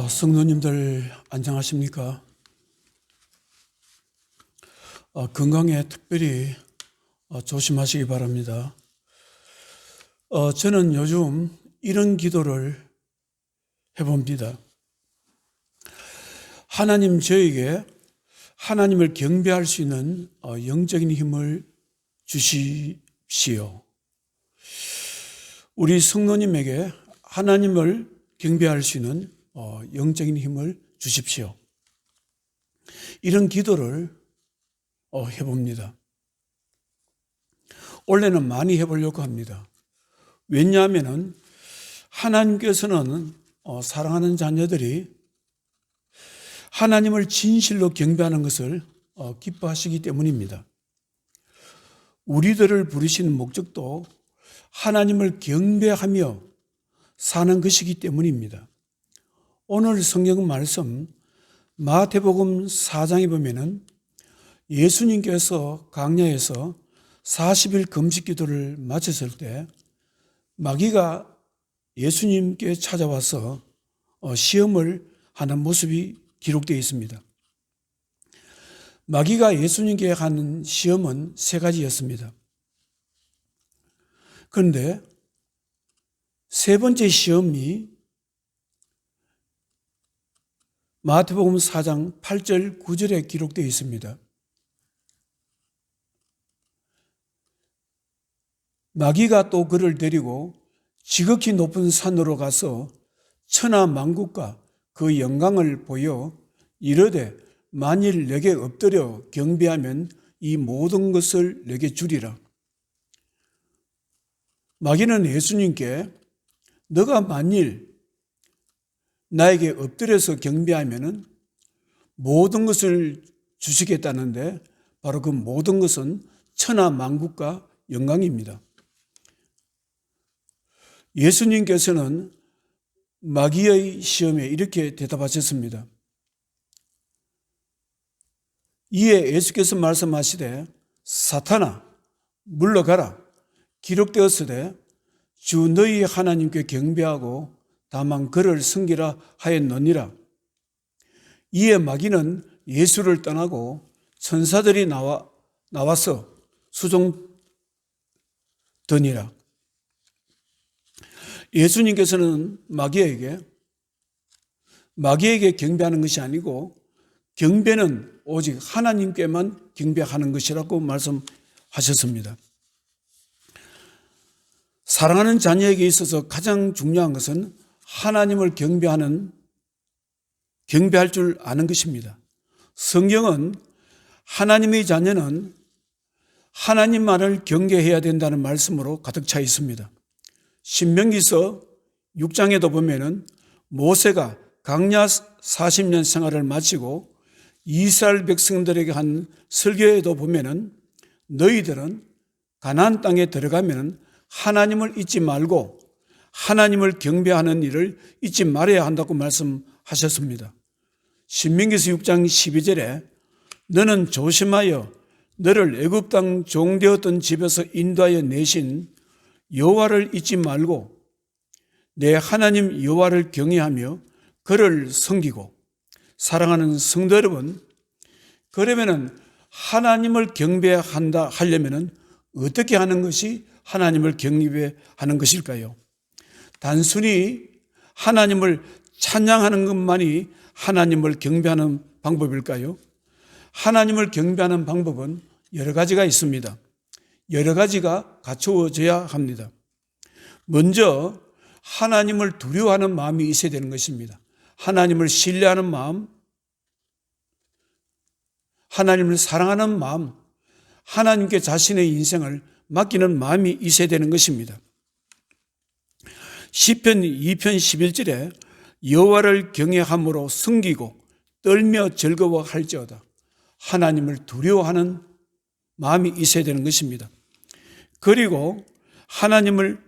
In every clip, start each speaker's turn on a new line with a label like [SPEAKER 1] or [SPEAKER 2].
[SPEAKER 1] 성도님들 안녕하십니까? 건강에 특별히 조심하시기 바랍니다. 저는 요즘 이런 기도를 해봅니다. 하나님, 저에게 하나님을 경배할 수 있는 영적인 힘을 주십시오. 우리 성도님에게 하나님을 경배할 수 있는 영적인 힘을 주십시오. 이런 기도를 해봅니다. 원래는 많이 해보려고 합니다. 왜냐하면 하나님께서는 사랑하는 자녀들이 하나님을 진실로 경배하는 것을 기뻐하시기 때문입니다. 우리들을 부르시는 목적도 하나님을 경배하며 사는 것이기 때문입니다. 오늘 성경 말씀 마태복음 4장에 보면은 예수님께서 광야에서 40일 금식 기도를 마쳤을 때 마귀가 예수님께 찾아와서 시험을 하는 모습이 기록되어 있습니다. 마귀가 예수님께 하는 시험은 세 가지였습니다. 그런데 세 번째 시험이 마태복음 4장 8절 9절에 기록되어 있습니다. 마귀가 또 그를 데리고 지극히 높은 산으로 가서 천하 만국과 그 영광을 보여 이르되 만일 내게 엎드려 경배하면 이 모든 것을 내게 주리라. 마귀는 예수님께 너가 만일 나에게 엎드려서 경배하면 모든 것을 주시겠다는데 바로 그 모든 것은 천하 만국과 영광입니다. 예수님께서는 마귀의 시험에 이렇게 대답하셨습니다. 이에 예수께서 말씀하시되 사탄아 물러가라. 기록되었으되 주 너희 하나님께 경배하고 다만 그를 섬기라 하였느니라. 이에 마귀는 예수를 떠나고 천사들이 나와서 수종드니라. 예수님께서는 마귀에게 경배하는 것이 아니고 경배는 오직 하나님께만 경배하는 것이라고 말씀하셨습니다. 사랑하는 자녀에게 있어서 가장 중요한 것은 하나님을 경배할 줄 아는 것입니다. 성경은 하나님의 자녀는 하나님만을 경외해야 된다는 말씀으로 가득 차 있습니다. 신명기서 6장에도 보면은 모세가 광야 40년 생활을 마치고 이스라엘 백성들에게 한 설교에도 보면은 너희들은 가나안 땅에 들어가면은 하나님을 잊지 말고 하나님을 경배하는 일을 잊지 말아야 한다고 말씀하셨습니다. 신명기서 6장 12절에 너는 조심하여 너를 애굽 땅 종되었던 집에서 인도하여 내신 여호와를 잊지 말고 내 하나님 여호와를 경외하며 그를 섬기고. 사랑하는 성도 여러분, 그러면은 하나님을 경배한다 하려면은 어떻게 하는 것이 하나님을 경배하는 것일까요? 단순히 하나님을 찬양하는 것만이 하나님을 경배하는 방법일까요? 하나님을 경배하는 방법은 여러 가지가 있습니다. 여러 가지가 갖추어져야 합니다. 먼저 하나님을 두려워하는 마음이 있어야 되는 것입니다. 하나님을 신뢰하는 마음, 하나님을 사랑하는 마음, 하나님께 자신의 인생을 맡기는 마음이 있어야 되는 것입니다. 시편 2편 11절에 여호와를 경외함으로 섬기고 떨며 즐거워할지어다. 하나님을 두려워하는 마음이 있어야 되는 것입니다. 그리고 하나님을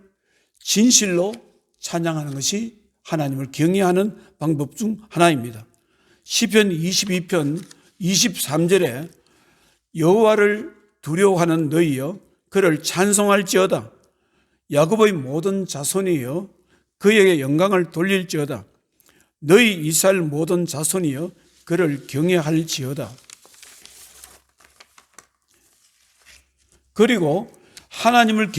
[SPEAKER 1] 진실로 찬양하는 것이 하나님을 경외하는 방법 중 하나입니다. 시편 22편 23절에 여호와를 두려워하는 너희여 그를 찬송할지어다. 야곱의 모든 자손이여 그에게 영광을 돌릴지어다. 너희 이스라엘 모든 자손이여 그를 경외할지어다. 그리고 하나님을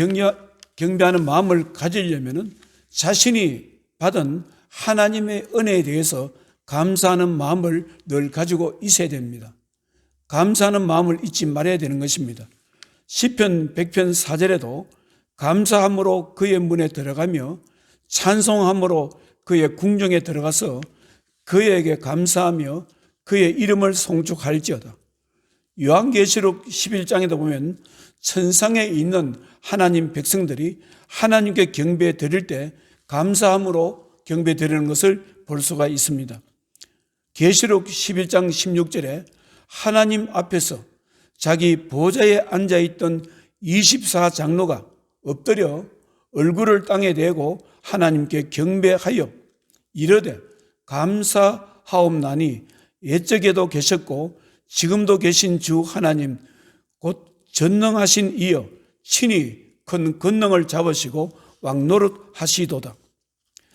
[SPEAKER 1] 경배하는 마음을 가지려면 자신이 받은 하나님의 은혜에 대해서 감사하는 마음을 늘 가지고 있어야 됩니다. 감사하는 마음을 잊지 말아야 되는 것입니다. 시편 100편 4절에도 감사함으로 그의 문에 들어가며 찬송함으로 그의 궁정에 들어가서 그에게 감사하며 그의 이름을 송축할지어다. 요한계시록 11장에도 보면 천상에 있는 하나님 백성들이 하나님께 경배 드릴 때 감사함으로 경배 드리는 것을 볼 수가 있습니다. 계시록 11장 16절에 하나님 앞에서 자기 보좌에 앉아있던 24장로가 엎드려 얼굴을 땅에 대고 하나님께 경배하여 이르되 감사하옵나니 옛적에도 계셨고 지금도 계신 주 하나님 곧 전능하신 이여 친히 큰 권능을 잡으시고 왕노릇 하시도다.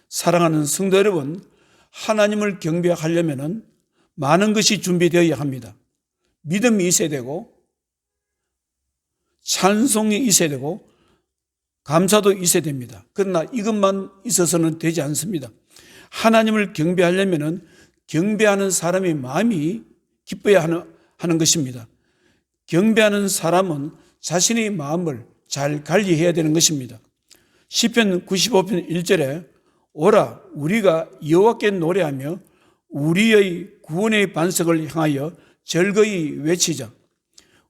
[SPEAKER 1] 사랑하는 성도 여러분, 하나님을 경배하려면 많은 것이 준비되어야 합니다. 믿음이 있어야 되고 찬송이 있어야 되고 감사도 있어야 됩니다. 그러나 이것만 있어서는 되지 않습니다. 하나님을 경배하려면 경배하는 사람의 마음이 기뻐야 하는 것입니다. 경배하는 사람은 자신의 마음을 잘 관리해야 되는 것입니다. 시편 95편 1절에 오라 우리가 여호와께 노래하며 우리의 구원의 반석을 향하여 즐거이 외치자.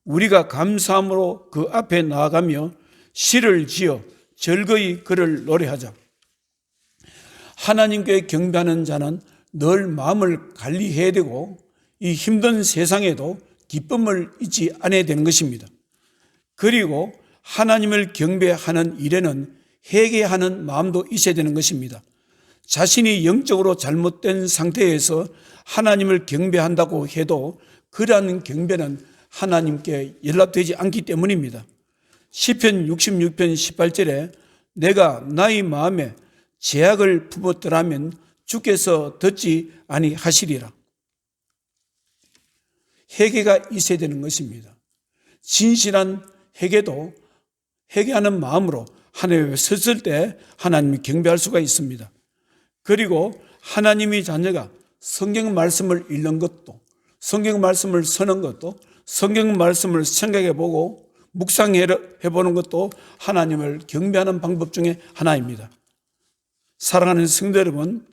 [SPEAKER 1] 우리가 감사함으로 그 앞에 나아가며 시를 지어 즐거이 그를 노래하자. 하나님께 경배하는 자는 늘 마음을 관리해야 되고 이 힘든 세상에도 기쁨을 잊지 않아야 되는 것입니다. 그리고 하나님을 경배하는 일에는 회개하는 마음도 있어야 되는 것입니다. 자신이 영적으로 잘못된 상태에서 하나님을 경배한다고 해도 그러한 경배는 하나님께 연락되지 않기 때문입니다. 시편 66편 18절에 내가 나의 마음에 죄악을 품었더라면 주께서 듣지 아니하시리라. 회개가 있어야 되는 것입니다. 진실한 회개도 회개하는 마음으로 하나님 앞에 섰을 때 하나님이 경배할 수가 있습니다. 그리고 하나님의 자녀가 성경 말씀을 읽는 것도, 성경 말씀을 서는 것도, 성경 말씀을 생각해보고 묵상해보는 것도 하나님을 경배하는 방법 중에 하나입니다. 사랑하는 성도 여러분,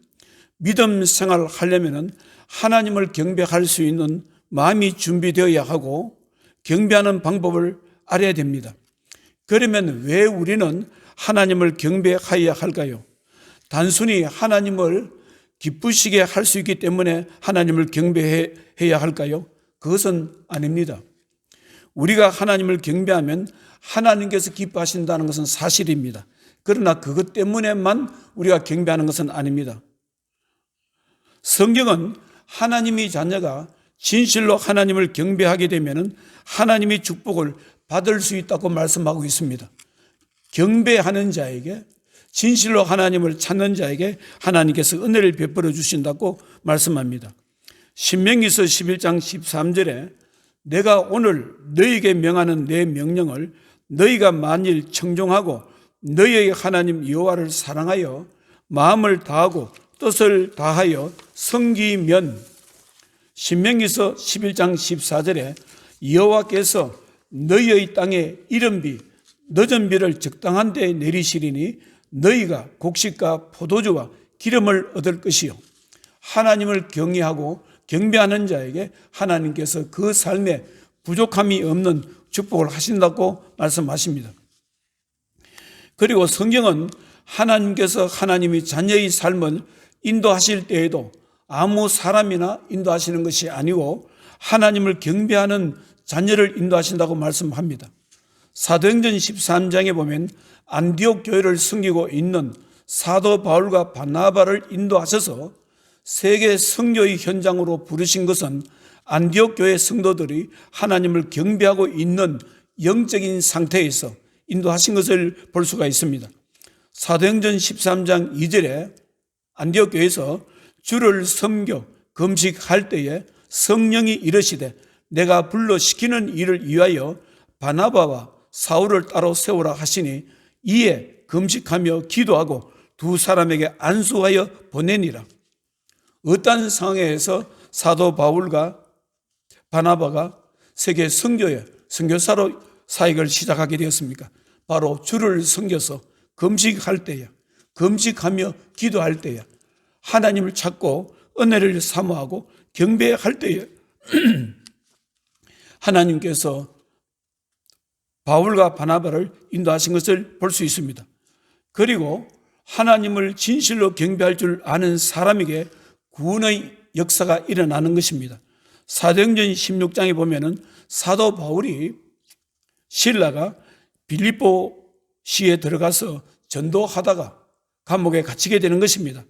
[SPEAKER 1] 믿음 생활을 하려면 하나님을 경배할 수 있는 마음이 준비되어야 하고 경배하는 방법을 알아야 됩니다. 그러면 왜 우리는 하나님을 경배해야 할까요? 단순히 하나님을 기쁘시게 할 수 있기 때문에 하나님을 경배해야 할까요? 그것은 아닙니다. 우리가 하나님을 경배하면 하나님께서 기뻐하신다는 것은 사실입니다. 그러나 그것 때문에만 우리가 경배하는 것은 아닙니다. 성경은 하나님의 자녀가 진실로 하나님을 경배하게 되면 하나님의 축복을 받을 수 있다고 말씀하고 있습니다. 경배하는 자에게, 진실로 하나님을 찾는 자에게 하나님께서 은혜를 베풀어 주신다고 말씀합니다. 신명기서 11장 13절에 내가 오늘 너희에게 명하는 내 명령을 너희가 만일 청종하고 너희의 하나님 여호와를 사랑하여 마음을 다하고 뜻을 다하여 섬기면, 신명기서 11장 14절에 여호와께서 너희의 땅에 이른비 늦은 비를 적당한 데에 내리시리니 너희가 곡식과 포도주와 기름을 얻을 것이요. 하나님을 경외하고 경배하는 자에게 하나님께서 그 삶에 부족함이 없는 축복을 하신다고 말씀하십니다. 그리고 성경은 하나님께서 하나님의 자녀의 삶을 인도하실 때에도 아무 사람이나 인도하시는 것이 아니고 하나님을 경배하는 자녀를 인도하신다고 말씀합니다. 사도행전 13장에 보면 안디옥 교회를 섬기고 있는 사도 바울과 바나바를 인도하셔서 세계 선교의 현장으로 부르신 것은 안디옥 교회 성도들이 하나님을 경배하고 있는 영적인 상태에서 인도하신 것을 볼 수가 있습니다. 사도행전 13장 2절에 안디옥 교회에서 주를 섬겨 금식할 때에 성령이 이르시되 내가 불러 시키는 일을 위하여 바나바와 사울을 따로 세우라 하시니 이에 금식하며 기도하고 두 사람에게 안수하여 보내니라. 어떤 상황에서 사도 바울과 바나바가 세계 선교의 선교사로 사역을 시작하게 되었습니까? 바로 주를 섬겨서 금식할 때야, 금식하며 기도할 때야, 하나님을 찾고 은혜를 사모하고 경배할 때에 하나님께서 바울과 바나바를 인도하신 것을 볼 수 있습니다. 그리고 하나님을 진실로 경배할 줄 아는 사람에게 구원의 역사가 일어나는 것입니다. 사도행전 16장에 보면은 사도 바울이 실라가 빌립보시에 들어가서 전도하다가 감옥에 갇히게 되는 것입니다.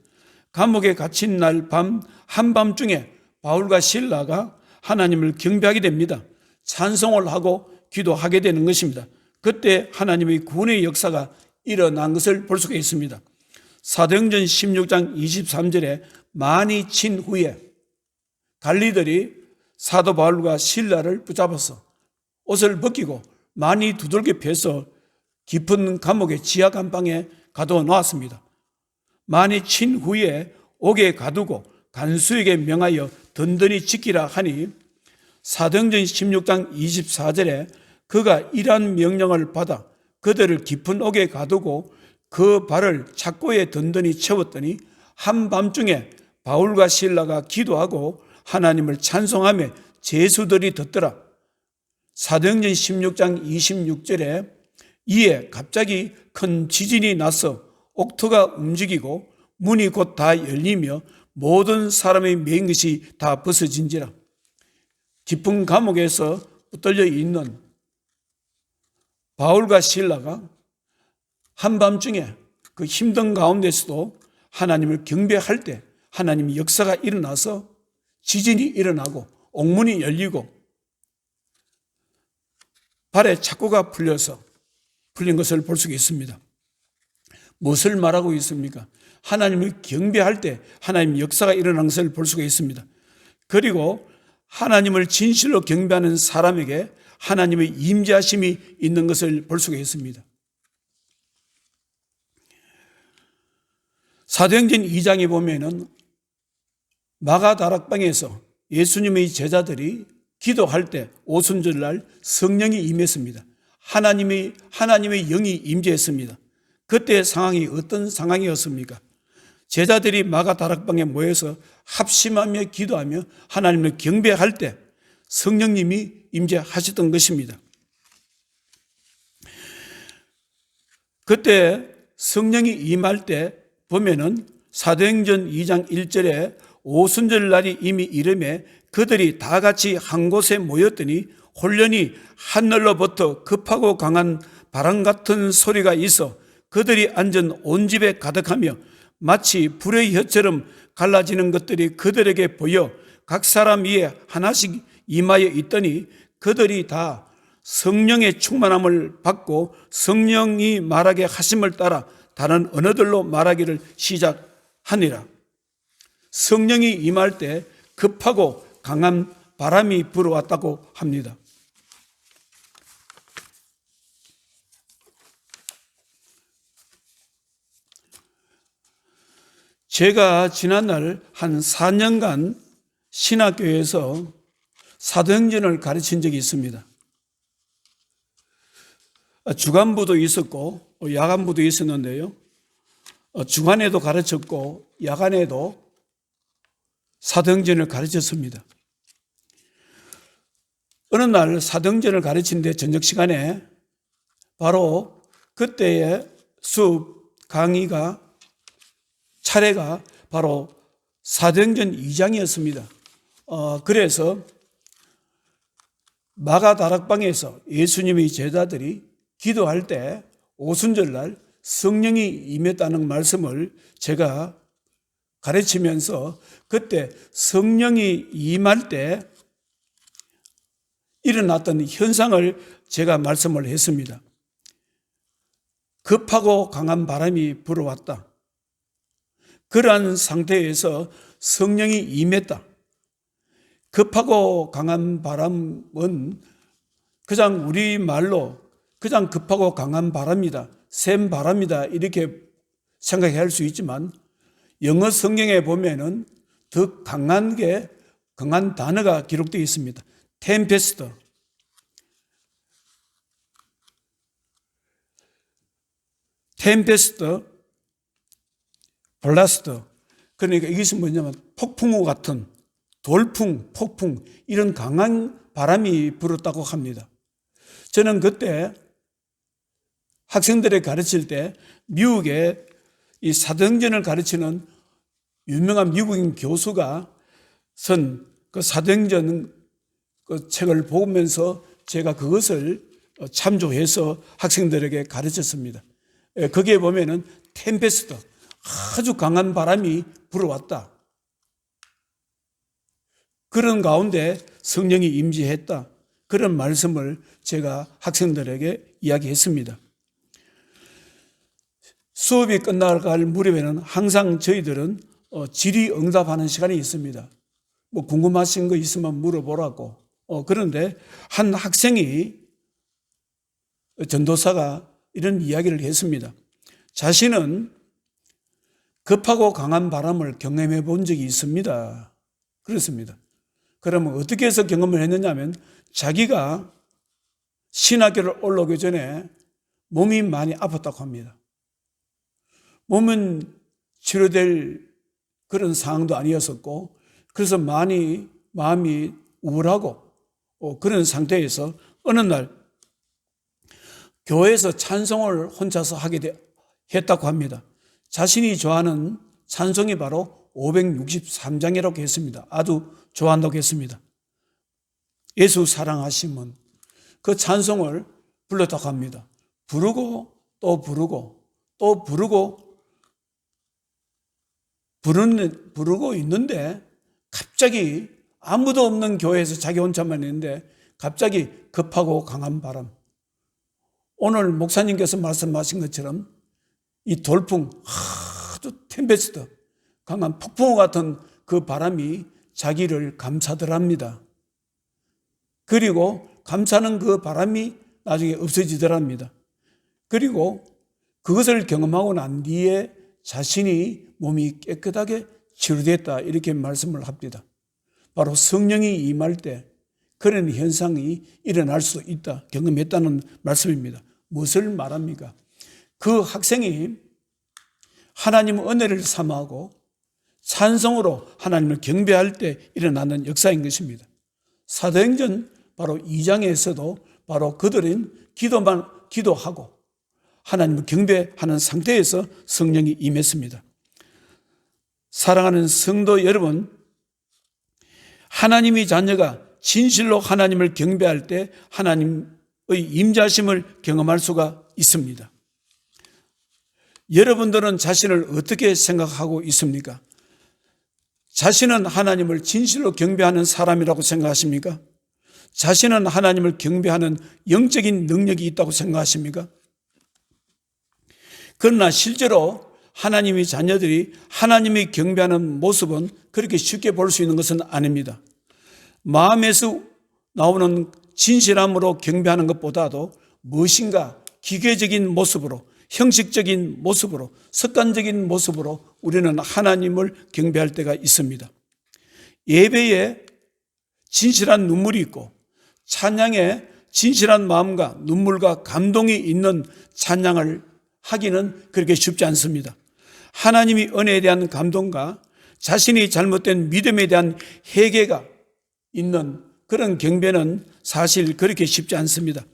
[SPEAKER 1] 감옥에 갇힌 날 밤 한밤중에 바울과 실라가 하나님을 경배하게 됩니다. 찬송을 하고 기도하게 되는 것입니다. 그때 하나님의 구원의 역사가 일어난 것을 볼 수가 있습니다. 사도행전 16장 23절에 많이 친 후에 관리들이 사도 바울과 실라를 붙잡아서 옷을 벗기고 많이 두들겨 패서 깊은 감옥의 지하 감방에 가둬 놓았습니다. 많이 친 후에 옥에 가두고 간수에게 명하여 든든히 지키라 하니 사도행전 16장 24절에 그가 이러한 명령을 받아 그들을 깊은 옥에 가두고 그 발을 착고에 든든히 채웠더니 한밤중에 바울과 실라가 기도하고 하나님을 찬송하며 제수들이 듣더라. 사도행전 16장 26절에 이에 갑자기 큰 지진이 나서 옥토가 움직이고 문이 곧 다 열리며 모든 사람의 매인 것이 다 벗어진지라. 깊은 감옥에서 붙들려 있는 바울과 실라가 한밤중에 그 힘든 가운데서도 하나님을 경배할 때 하나님의 역사가 일어나서 지진이 일어나고 옥문이 열리고 발에 착고가 풀린 것을 볼 수가 있습니다. 무엇을 말하고 있습니까? 하나님을 경배할 때 하나님의 역사가 일어난 것을 볼 수가 있습니다. 그리고 하나님을 진실로 경배하는 사람에게 하나님의 임재하심이 있는 것을 볼 수가 있습니다. 사도행전 2장에 보면은 마가다락방에서 예수님의 제자들이 기도할 때 오순절날 성령이 임했습니다. 하나님의 영이 임재했습니다. 그때의 상황이 어떤 상황이었습니까? 제자들이 마가다락방에 모여서 합심하며 기도하며 하나님을 경배할 때 성령님이 임재하셨던 것입니다. 그때 성령이 임할 때 보면은 사도행전 2장 1절에 오순절 날이 이미 이름에 그들이 다 같이 한 곳에 모였더니 홀련히 하늘로부터 급하고 강한 바람 같은 소리가 있어 그들이 앉은 온 집에 가득하며 마치 불의 혀처럼 갈라지는 것들이 그들에게 보여 각 사람 위에 하나씩 임하여 있더니 그들이 다 성령의 충만함을 받고 성령이 말하게 하심을 따라 다른 언어들로 말하기를 시작하니라. 성령이 임할 때 급하고 강한 바람이 불어왔다고 합니다. 제가 지난날 한 4년간 신학교에서 사도행전을 가르친 적이 있습니다. 주간부도 있었고 야간부도 있었는데요. 주간에도 가르쳤고 야간에도 사도행전을 가르쳤습니다. 어느 날 사도행전을 가르치는데 저녁 시간에 바로 그때의 수업 강의가 차례가 바로 사도행전 2장이었습니다. 그래서 마가다락방에서 예수님의 제자들이 기도할 때 오순절날 성령이 임했다는 말씀을 제가 가르치면서 그때 성령이 임할 때 일어났던 현상을 제가 말씀을 했습니다. 급하고 강한 바람이 불어왔다. 그러한 상태에서 성령이 임했다. 급하고 강한 바람은 그냥 우리말로 그냥 급하고 강한 바람이다, 센 바람이다 이렇게 생각해야 할 수 있지만 영어 성경에 보면은 더 강한 단어가 기록되어 있습니다. 템페스트, 블라스트. 그러니까 이것이 뭐냐면 폭풍우 같은 돌풍, 폭풍 이런 강한 바람이 불었다고 합니다. 저는 그때 학생들에 가르칠 때 미국의 이 사도행전을 가르치는 유명한 미국인 교수가 쓴 그 사도행전 그 책을 보면서 제가 그것을 참조해서 학생들에게 가르쳤습니다. 거기에 보면은 템페스트, 아주 강한 바람이 불어왔다. 그런 가운데 성령이 임재했다. 그런 말씀을 제가 학생들에게 이야기했습니다. 수업이 끝나갈 무렵에는 항상 저희들은 질의응답하는 시간이 있습니다. 뭐 궁금하신 거 있으면 물어보라고. 그런데 한 학생이, 전도사가 이런 이야기를 했습니다. 자신은 급하고 강한 바람을 경험해 본 적이 있습니다. 그렇습니다. 그러면 어떻게 해서 경험을 했느냐면 자기가 신학교를 올라오기 전에 몸이 많이 아팠다고 합니다. 몸은 치료될 그런 상황도 아니었었고 그래서 많이 마음이 우울하고 그런 상태에서 어느 날 교회에서 찬송을 혼자서 하게 했다고 합니다. 자신이 좋아하는 찬송이 바로 563장이라고 했습니다. 아주 좋아한다고 했습니다. 예수 사랑하심은 그 찬송을 불렀다고 합니다. 부르고 또 부르고 또 부르고 있는데 갑자기 아무도 없는 교회에서 자기 혼자만 있는데 갑자기 급하고 강한 바람, 오늘 목사님께서 말씀하신 것처럼 이 돌풍, 아주 템페스트, 강한 폭풍우 같은 그 바람이 자기를 감싸더랍니다. 그리고 감싸는 그 바람이 나중에 없어지더랍니다. 그리고 그것을 경험하고 난 뒤에 자신이 몸이 깨끗하게 치료됐다 이렇게 말씀을 합니다. 바로 성령이 임할 때 그런 현상이 일어날 수 있다, 경험했다는 말씀입니다. 무엇을 말합니까? 그 학생이 하나님 은혜를 사모하고 찬송으로 하나님을 경배할 때 일어나는 역사인 것입니다. 사도행전 바로 2장에서도 바로 그들은 기도하고 하나님을 경배하는 상태에서 성령이 임했습니다. 사랑하는 성도 여러분, 하나님의 자녀가 진실로 하나님을 경배할 때 하나님의 임재하심을 경험할 수가 있습니다. 여러분들은 자신을 어떻게 생각하고 있습니까? 자신은 하나님을 진실로 경배하는 사람이라고 생각하십니까? 자신은 하나님을 경배하는 영적인 능력이 있다고 생각하십니까? 그러나 실제로 하나님의 자녀들이 하나님의 경배하는 모습은 그렇게 쉽게 볼 수 있는 것은 아닙니다. 마음에서 나오는 진실함으로 경배하는 것보다도 무엇인가 기계적인 모습으로, 형식적인 모습으로, 습관적인 모습으로 우리는 하나님을 경배할 때가 있습니다. 예배에 진실한 눈물이 있고 찬양에 진실한 마음과 눈물과 감동이 있는 찬양을 하기는 그렇게 쉽지 않습니다. 하나님의 은혜에 대한 감동과 자신이 잘못된 믿음에 대한 회개가 있는 그런 경배는 사실 그렇게 쉽지 않습니다.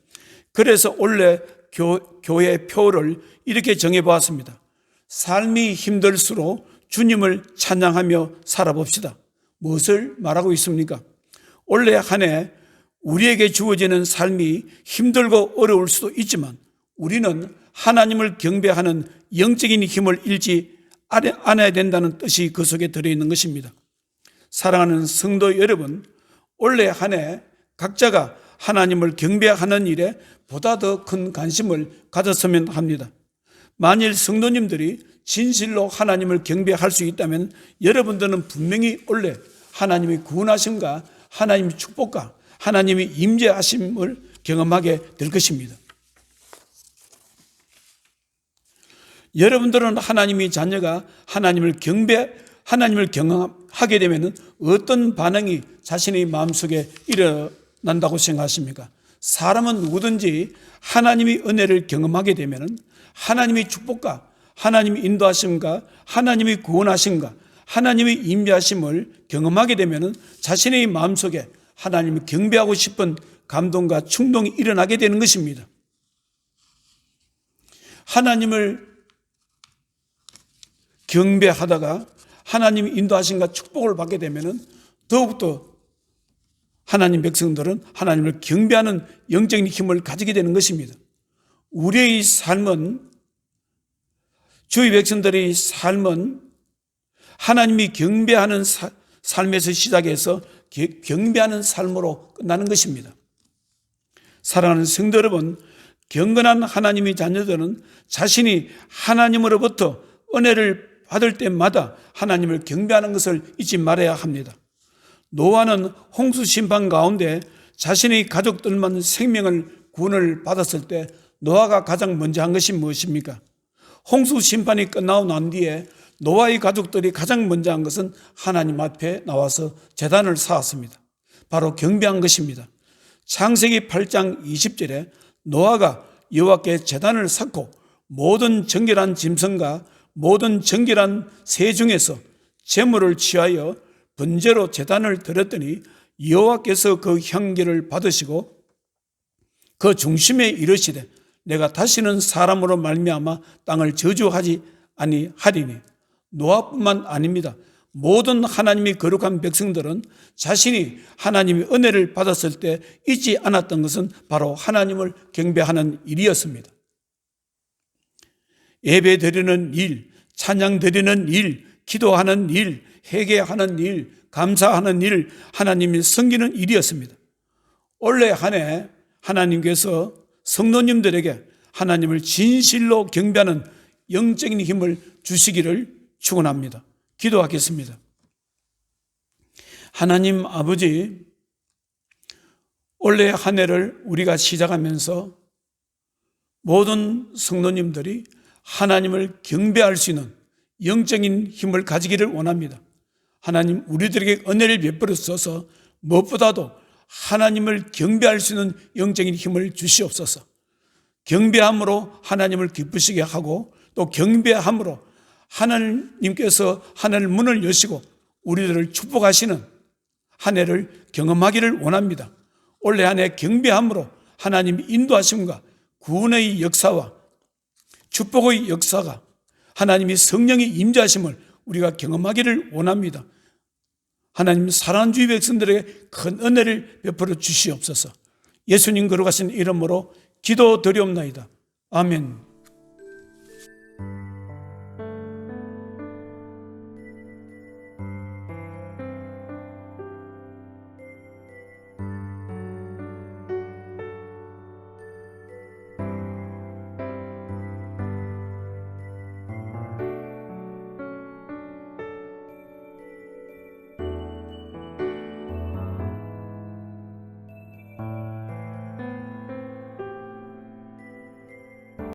[SPEAKER 1] 그래서 원래 교회 표를 이렇게 정해보았습니다. 삶이 힘들수록 주님을 찬양하며 살아봅시다. 무엇을 말하고 있습니까? 올해 한 해 우리에게 주어지는 삶이 힘들고 어려울 수도 있지만 우리는 하나님을 경배하는 영적인 힘을 잃지 않아야 된다는 뜻이 그 속에 들어있는 것입니다. 사랑하는 성도 여러분, 올해 한 해 각자가 하나님을 경배하는 일에 보다 더 큰 관심을 가졌으면 합니다. 만일 성도님들이 진실로 하나님을 경배할 수 있다면 여러분들은 분명히 원래 하나님의 구원하심과 하나님의 축복과 하나님의 임재하심을 경험하게 될 것입니다. 여러분들은 하나님의 자녀가 하나님을 경험하게 되면 어떤 반응이 자신의 마음속에 일어난다고 생각하십니까? 사람은 누구든지 하나님의 은혜를 경험하게 되면 하나님의 축복과 하나님의 인도하심과 하나님의 구원하심과 하나님의 임재하심을 경험하게 되면 자신의 마음속에 하나님을 경배하고 싶은 감동과 충동이 일어나게 되는 것입니다. 하나님을 경배하다가 하나님의 인도하심과 축복을 받게 되면 더욱더 하나님 백성들은 하나님을 경배하는 영적인 힘을 가지게 되는 것입니다. 우리의 삶은, 주의 백성들의 삶은 하나님이 경배하는 삶에서 시작해서 경배하는 삶으로 끝나는 것입니다. 사랑하는 성도 여러분, 경건한 하나님의 자녀들은 자신이 하나님으로부터 은혜를 받을 때마다 하나님을 경배하는 것을 잊지 말아야 합니다. 노아는 홍수 심판 가운데 자신의 가족들만 구원을 받았을 때 노아가 가장 먼저 한 것이 무엇입니까? 홍수 심판이 끝나고 난 뒤에 노아의 가족들이 가장 먼저 한 것은 하나님 앞에 나와서 제단을 쌓았습니다. 바로 경배한 것입니다. 창세기 8장 20절에 노아가 여호와께 제단을 쌓고 모든 정결한 짐승과 모든 정결한 새 중에서 제물을 취하여 번제로 제단을 드렸더니 여호와께서 그 향기를 받으시고 그 중심에 이르시되 내가 다시는 사람으로 말미암아 땅을 저주하지 아니하리니. 노아뿐만 아닙니다. 모든 하나님의 거룩한 백성들은 자신이 하나님의 은혜를 받았을 때 잊지 않았던 것은 바로 하나님을 경배하는 일이었습니다. 예배 드리는 일, 찬양 드리는 일, 기도하는 일, 회개하는 일, 감사하는 일, 하나님을 섬기는 일이었습니다. 올해 한 해 하나님께서 성도님들에게 하나님을 진실로 경배하는 영적인 힘을 주시기를 축원합니다. 기도하겠습니다. 하나님 아버지, 올해 한 해를 우리가 시작하면서 모든 성도님들이 하나님을 경배할 수 있는 영적인 힘을 가지기를 원합니다. 하나님, 우리들에게 은혜를 베풀어 주셔서 무엇보다도 하나님을 경배할 수 있는 영적인 힘을 주시옵소서. 경배함으로 하나님을 기쁘시게 하고 또 경배함으로 하나님께서 하늘 문을 여시고 우리들을 축복하시는 한 해를 경험하기를 원합니다. 올해 한 해 경배함으로 하나님의 인도하심과 구원의 역사와 축복의 역사가 하나님의 성령의 임재하심을 우리가 경험하기를 원합니다. 하나님, 사랑하는 주의 백성들에게 큰 은혜를 베풀어 주시옵소서. 예수님 거룩하신 이름으로 기도드리옵나이다. 아멘.